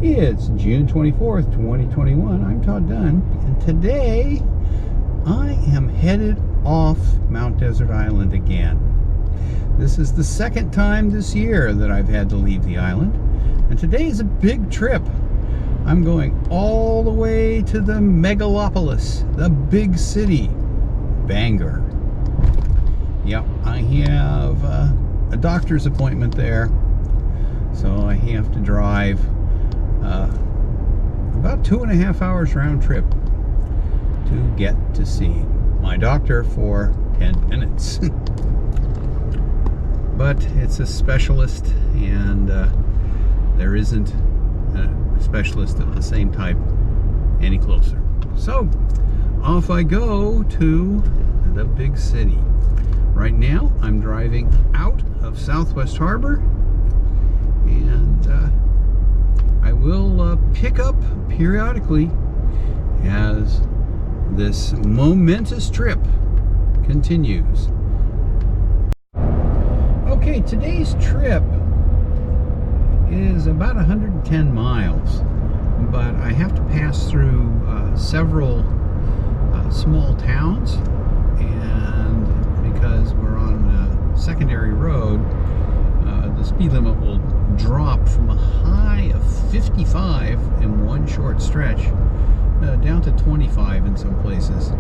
It's June 24th, 2021. I'm Todd Dunn, and today I am headed off Mount Desert Island again. This is the second time this year that I've had to leave the island, and today is a big trip. I'm going all the way to the megalopolis, the big city, Bangor. Yep, I have a doctor's appointment there, so I have to drive about 2.5 hours round trip to get to see my doctor for 10 minutes. But it's a specialist, and there isn't a specialist of the same type any closer. So off I go to the big city. Right now I'm driving out of Southwest Harbor, and I will pick up periodically as this momentous trip continues. Okay, today's trip is about 110 miles, but I have to pass through several small towns, and because we're on a secondary road, the speed limit will drop from a high of 55 in one short stretch down to 25 in some places.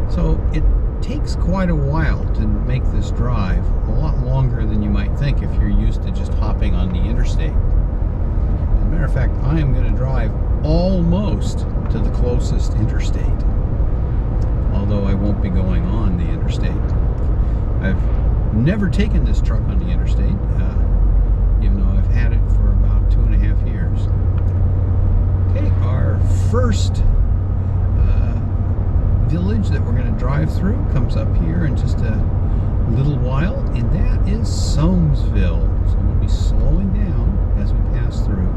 So it takes quite a while to make this drive, a lot longer than you might think if you're used to just hopping on the interstate. As a matter of fact, I am going to drive almost to the closest interstate, although I won't be going on the interstate. I've never taken this truck on the interstate, even though I've had it for about 2.5 years. Okay, our first village that we're going to drive through comes up here in just a little while, and that is Somesville. So we'll be slowing down as we pass through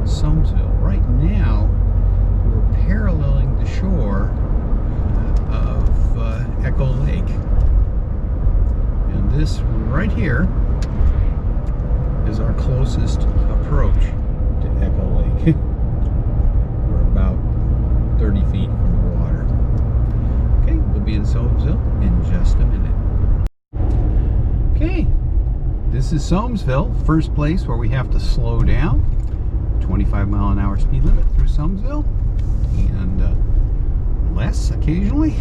Somesville. Right now, we're paralleling the shore of Echo Lake. And this right here is our closest approach to Echo Lake. We're about 30 feet from the water. Okay, we'll be in Somesville in just a minute. Okay, this is Somesville, first place where we have to slow down. 25-mile-an-hour speed limit through Somesville, and less occasionally.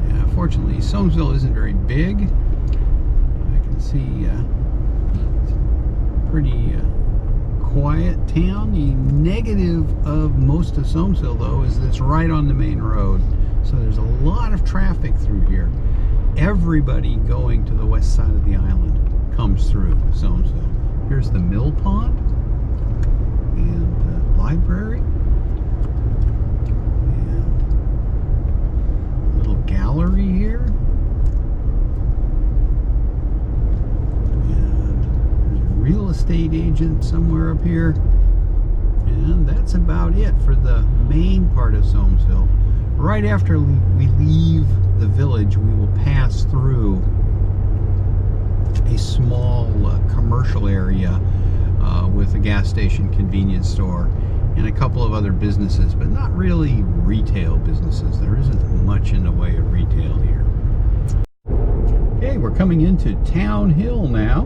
Yeah, fortunately, Somesville isn't very big. I can see it's a pretty quiet town. The negative of most of Somesville, though, is that it's right on the main road, so there's a lot of traffic through here. Everybody going to the west side of the island comes through Somesville. Here's the mill pond and the library and a little gallery here, and there's a real estate agent somewhere up here, and that's about it for the main part of Somesville. Right after we leave the village, we will pass through a small commercial area with a gas station, convenience store, and a couple of other businesses, but not really retail businesses. There isn't much in the way of retail here. Okay, we're coming into Town Hill now,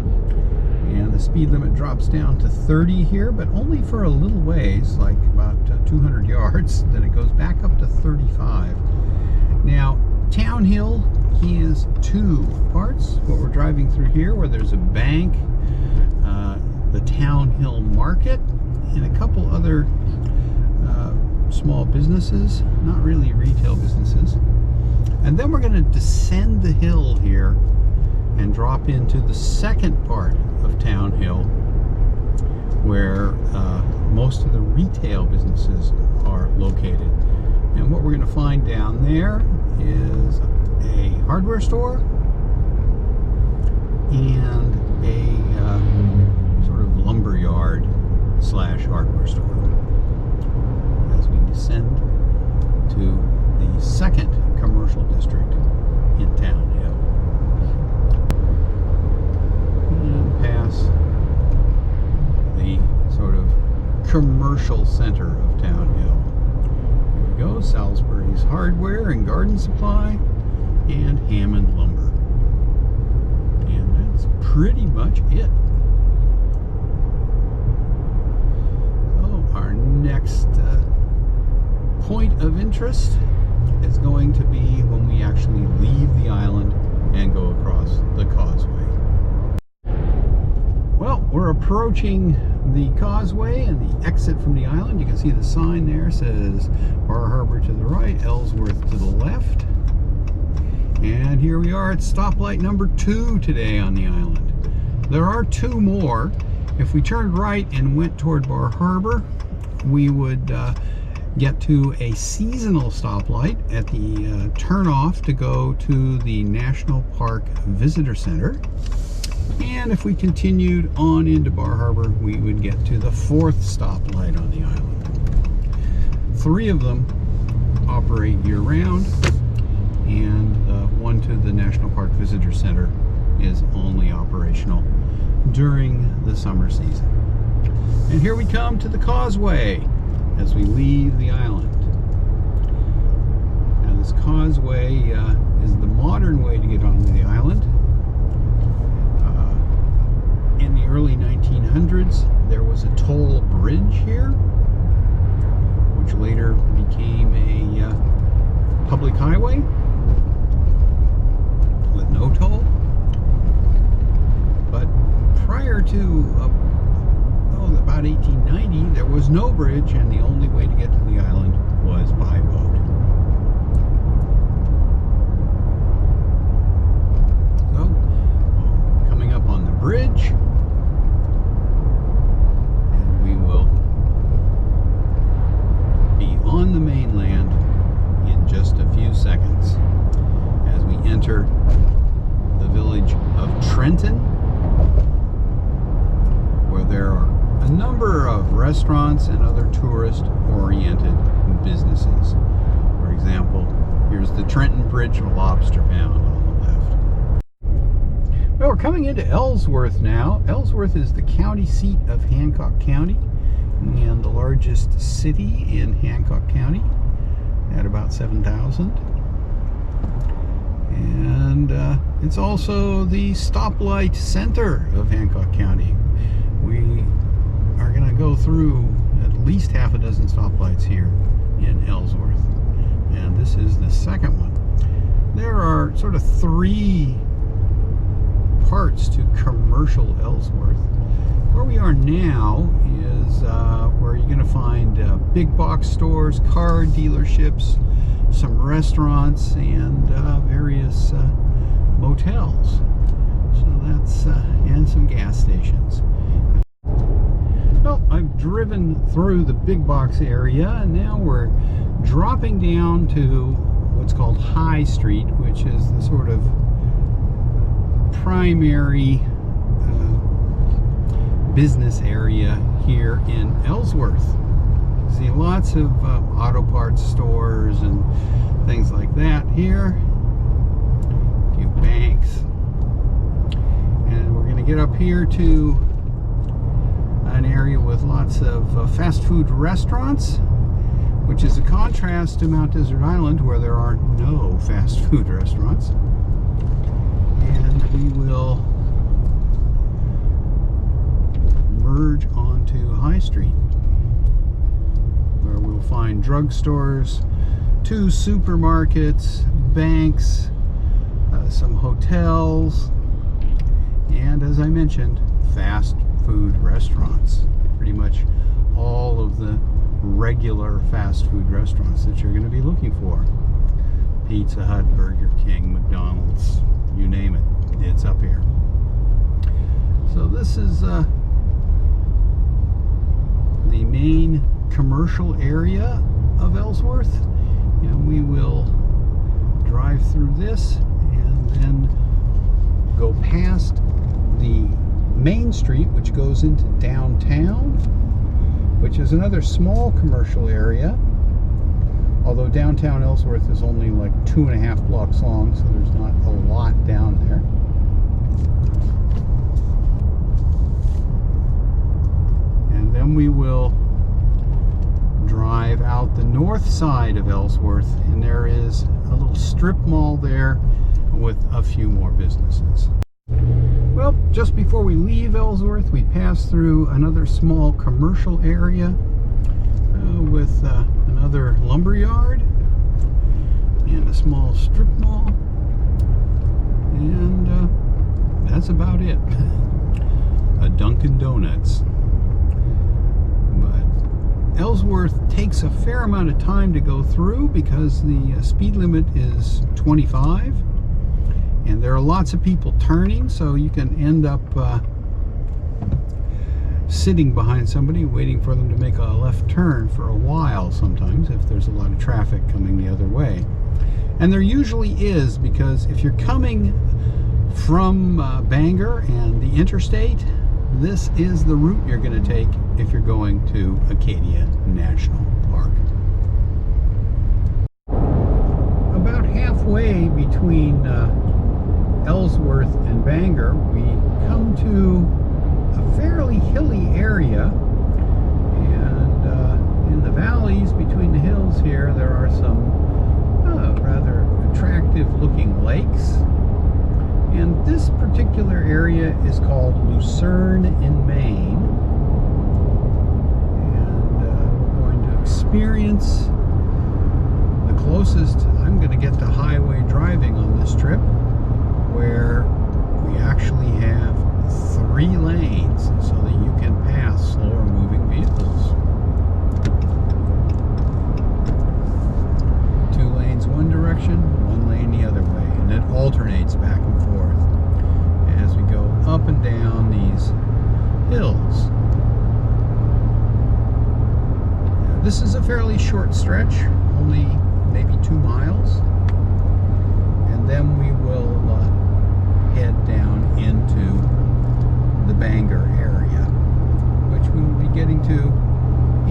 and the speed limit drops down to 30 here, but only for a little ways, like about 200 yards. Then it goes back up to 35. Now, Town Hill is two parts. What we're driving through here, where there's a bank, the Town Hill Market, and a couple other small businesses, not really retail businesses. And then we're going to descend the hill here and drop into the second part of Town Hill, where most of the retail businesses are located. And what we're going to find down there is a hardware store and a sort of lumber yard / hardware store as we descend to the second commercial district in Town Hill. And pass commercial center of Town Hill. Here we go, Salisbury's Hardware and Garden Supply, and Hammond Lumber. And that's pretty much it. So our next point of interest is going to be when we actually leave the island and go across the causeway. Well, we're approaching the causeway and the exit from the island. You can see the sign there says Bar Harbor to the right, Ellsworth to the left. And here we are at stoplight number 2 today on the island. There are 2 more. If we turned right and went toward Bar Harbor, we would get to a seasonal stoplight at the turnoff to go to the National Park Visitor Center. And if we continued on into Bar Harbor, we would get to the 4th stoplight on the island. 3 of them operate year-round, and one to the National Park Visitor Center is only operational during the summer season. And here we come to the causeway as we leave the island. Now this causeway is the modern way to get onto the island. In the early 1900s, there was a toll bridge here, which later became a public highway with no toll. But prior to about 1890, there was no bridge, and the only way to get to the island was by boat. So, coming up on the bridge, and we will be on the mainland in just a few seconds as we enter the village of Trenton, where there are a number of restaurants and other tourist-oriented businesses. For example, here's the Trenton Bridge Lobster Pound on the left. Well, we're coming into Ellsworth now. Ellsworth is the county seat of Hancock County and the largest city in Hancock County at about 7,000. And it's also the stoplight center of Hancock County. We are going to go through at least half a dozen stoplights here in Ellsworth, and this is the second one. There are sort of 3 parts to commercial Ellsworth. Where we are now is where you're going to find big box stores, car dealerships, some restaurants, and various motels. So that's and some gas stations. Well, I've driven through the big box area, and now we're dropping down to what's called High Street, which is the sort of primary business area here in Ellsworth. You see lots of auto parts stores and things like that here. A few banks. And we're going to get up here to an area with lots of fast food restaurants, which is a contrast to Mount Desert Island, where there are no fast food restaurants. And we will merge onto High Street, where we'll find drugstores, 2 supermarkets, banks, some hotels, and as I mentioned, fast food restaurants. Pretty much all of the regular fast food restaurants that you're going to be looking for. Pizza Hut, Burger King, McDonald's, you name it, it's up here. So this is the main commercial area of Ellsworth, and we will drive through this and then go past the Main Street, which goes into downtown, which is another small commercial area, although downtown Ellsworth is only like 2.5 blocks long, so there's not a lot down there. And then we will drive out the north side of Ellsworth, and there is a little strip mall there with a few more businesses. Well, just before we leave Ellsworth, we pass through another small commercial area with another lumber yard and a small strip mall, and that's about it. A Dunkin' Donuts. But Ellsworth takes a fair amount of time to go through because the speed limit is 25. And there are lots of people turning, so you can end up sitting behind somebody waiting for them to make a left turn for a while sometimes if there's a lot of traffic coming the other way. And there usually is, because if you're coming from Bangor and the interstate, this is the route you're going to take if you're going to Acadia National Park. About halfway between Ellsworth and Bangor, we come to a fairly hilly area, and in the valleys between the hills here there are some rather attractive looking lakes, and this particular area is called Lucerne in Maine, and we're going to experience the closest I'm going to get to highway driving on this trip, where we actually have 3 lanes so that you can pass slower moving vehicles. 2 lanes one direction, 1 lane the other way, and it alternates back and forth as we go up and down these hills. This is a fairly short stretch, only maybe 2 miles, and then we will head down into the Bangor area, which we will be getting to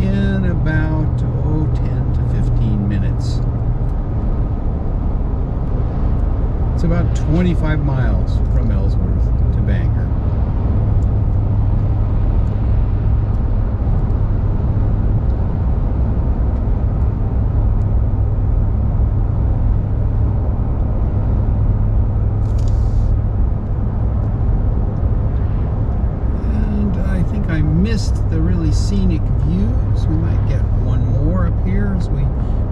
in about 10 to 15 minutes. It's about 25 miles from Ellsworth to Bangor. Missed the really scenic views. We might get one more up here as we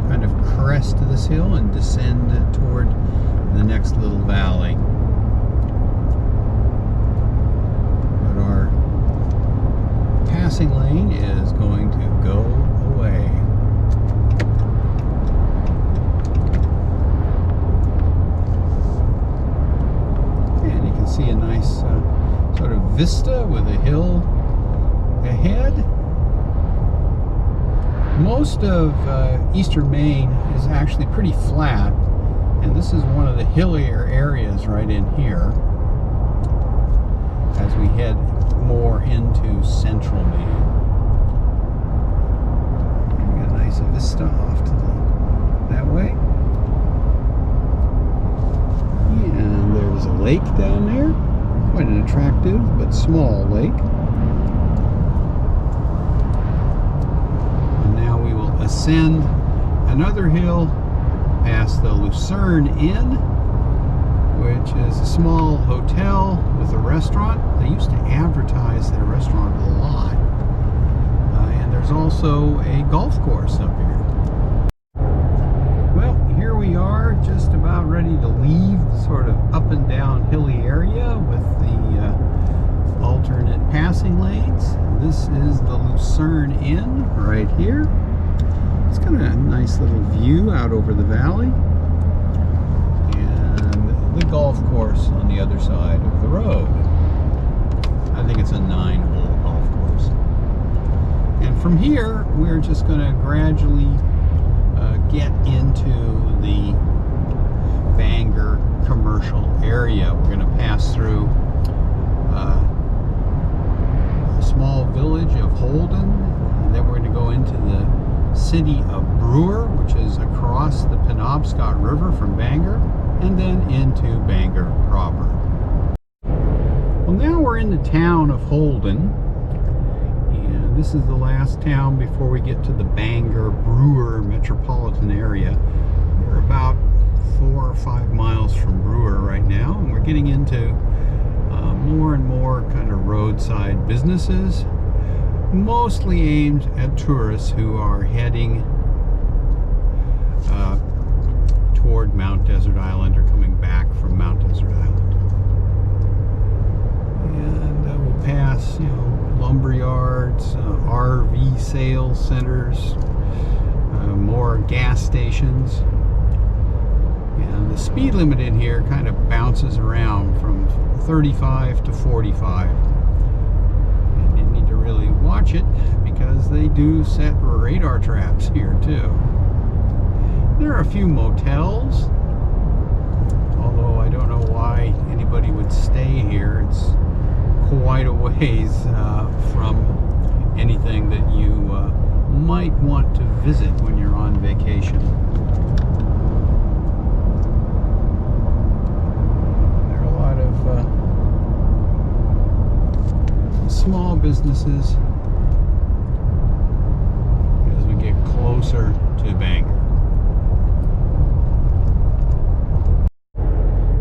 kind of crest this hill and descend toward the next little valley. But our passing lane is going to go away. And you can see a nice sort of vista with a hill ahead. Most of eastern Maine is actually pretty flat, and this is one of the hillier areas right in here as we head more into central Maine. And we got a nice vista off to that way, and there's a lake down there, quite an attractive but small lake. Ascend another hill past the Lucerne Inn, which is a small hotel with a restaurant. They used to advertise their restaurant a lot. And there's also a golf course up here. Well, here we are, just about ready to leave the sort of up and down hilly area with the alternate passing lanes. This is the Lucerne Inn right here. It's got a nice little view out over the valley, and the golf course on the other side of the road. I think it's a 9-hole golf course. And from here, we're just going to gradually get into the Bangor commercial area. We're going to pass through a small village of Holden, and then we're going to go into the city of Brewer, which is across the Penobscot River from Bangor, and then into Bangor proper. Well, now we're in the town of Holden, and This is the last town before we get to the Bangor Brewer metropolitan area. We're about 4 or 5 miles from Brewer right now, and we're getting into more and more kind of roadside businesses, mostly aimed at tourists who are heading toward Mount Desert Island or coming back from Mount Desert Island. And we'll pass, lumber yards, RV sales centers, more gas stations. And the speed limit in here kind of bounces around from 35 to 45. And you need to really watch it because they do set radar traps here too. There are a few motels, although I don't know why anybody would stay here. It's quite a ways from anything that you might want to visit when you're on vacation. There are a lot of small businesses as we get closer to Bangor.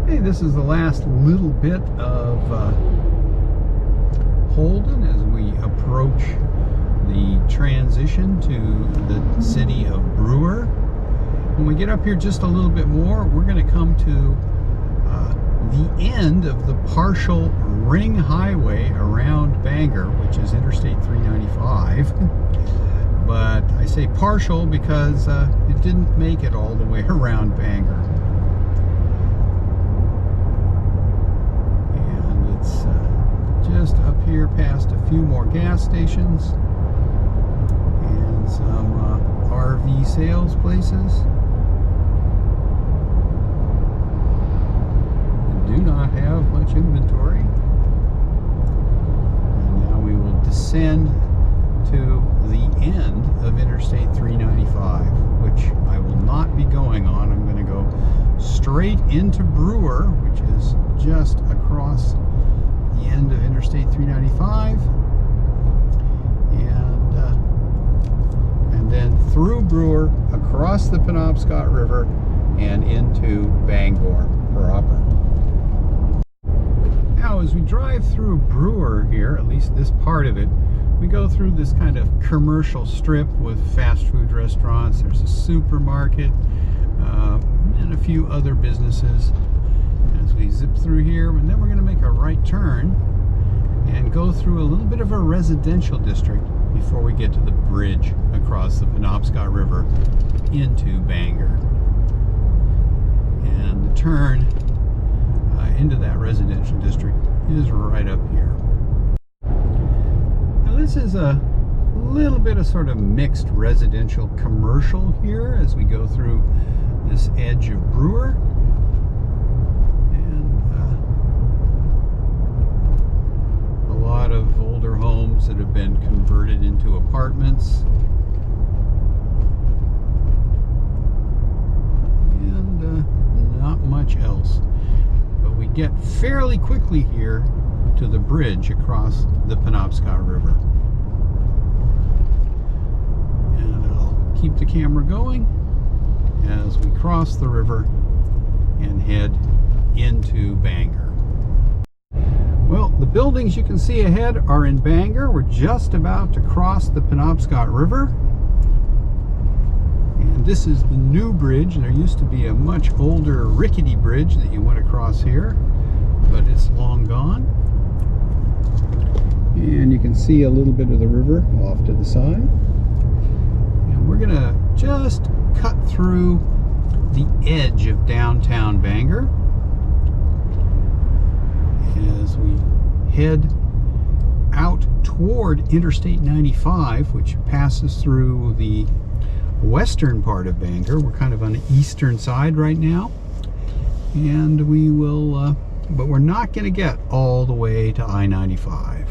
Hey, this is the last little bit of Holden as we approach the transition to the city of Brewer. When we get up here just a little bit more, we're going to come to the end of the partial ring highway around Bangor, which is Interstate 395. But I say partial because it didn't make it all the way around Bangor. And it's just up here past a few more gas stations and some RV sales places. We do not have much inventory. And now we will descend to the end of Interstate 395, which I will not be going on. I'm going to go straight into Brewer, which is just across the end of Interstate 395, and then through Brewer, across the Penobscot River, and into Bangor proper. Now, as we drive through Brewer here, at least this part of it, we go through this kind of commercial strip with fast food restaurants. There's a supermarket and a few other businesses. As we zip through here, and then we're going to make a right turn and go through a little bit of a residential district before we get to the bridge across the Penobscot River into Bangor. And the turn into that residential district is right up here. Now this is a little bit of sort of mixed residential commercial here as we go through this edge of Brewer. A lot of older homes that have been converted into apartments, and not much else. But we get fairly quickly here to the bridge across the Penobscot River. And I'll keep the camera going as we cross the river and head into Bangor. Well, the buildings you can see ahead are in Bangor. We're just about to cross the Penobscot River. And this is the new bridge. There used to be a much older rickety bridge that you went across here, but it's long gone. And you can see a little bit of the river off to the side. And we're going to just cut through the edge of downtown Bangor as we head out toward Interstate 95, which passes through the western part of Bangor. We're kind of on the eastern side right now, and we will but we're not going to get all the way to I-95.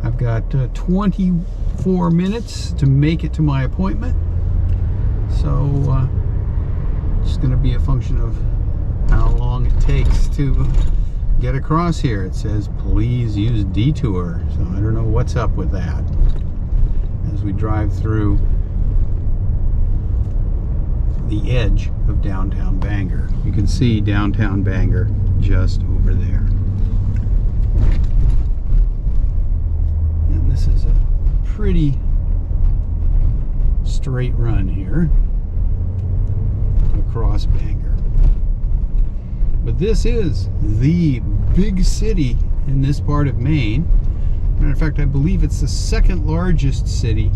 I've got 24 minutes to make it to my appointment, so it's going to be a function of how long it takes to get across here. It says please use detour, so I don't know what's up with that. As we drive through the edge of downtown Bangor, you can see downtown Bangor just over there. And this is a pretty straight run here across Bangor. But this is the big city in this part of Maine. Matter of fact, I believe it's the second largest city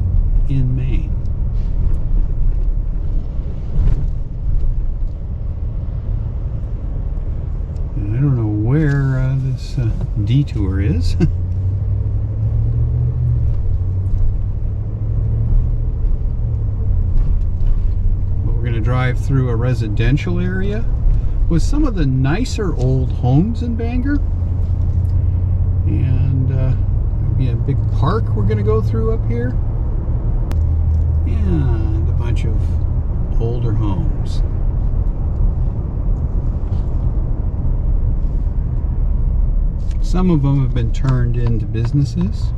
in Maine. And I don't know where this detour is. But we're going to drive through a residential area with some of the nicer old homes in Bangor. And there'll be a big park we're going to go through up here. And a bunch of older homes. Some of them have been turned into businesses.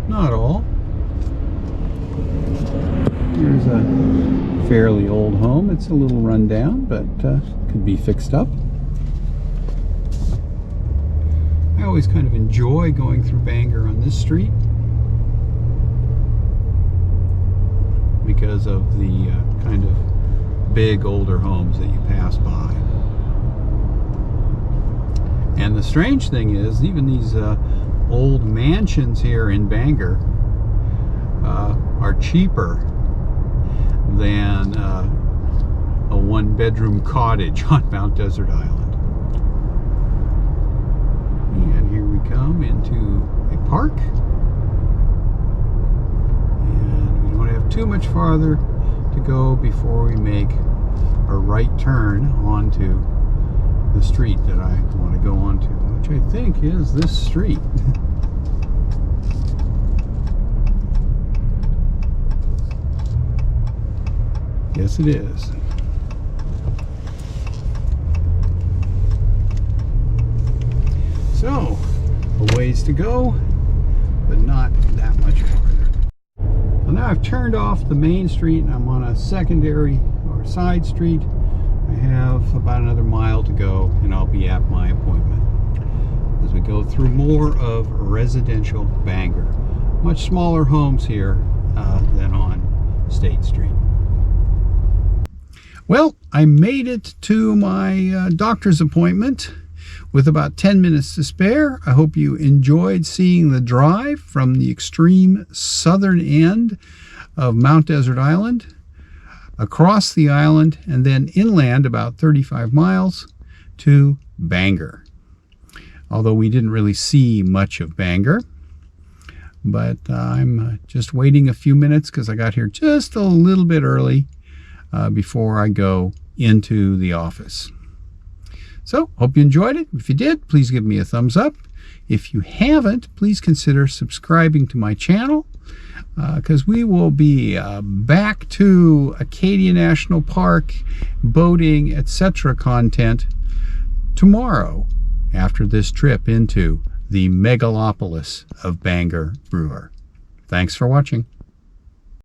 Not all. Here's a fairly old home. It's a little run down, but could be fixed up. I always kind of enjoy going through Bangor on this street because of the kind of big older homes that you pass by. And the strange thing is, even these old mansions here in Bangor are cheaper than a one-bedroom cottage on Mount Desert Island. And here we come into a park. And we don't have too much farther to go before we make a right turn onto the street that I want to go onto, which I think is this street. Yes, it is. So, a ways to go, but not that much farther. Well, now I've turned off the main street and I'm on a secondary or side street. I have about another mile to go and I'll be at my appointment as we go through more of residential Bangor. Much smaller homes here than on State Street. Well, I made it to my doctor's appointment with about 10 minutes to spare. I hope you enjoyed seeing the drive from the extreme southern end of Mount Desert Island across the island and then inland about 35 miles to Bangor. Although we didn't really see much of Bangor, but I'm just waiting a few minutes because I got here just a little bit early before I go into the office. So, hope you enjoyed it. If you did, please give me a thumbs up. If you haven't, please consider subscribing to my channel because we will be back to Acadia National Park, boating, etc. content tomorrow after this trip into the megalopolis of Bangor Brewer. Thanks for watching.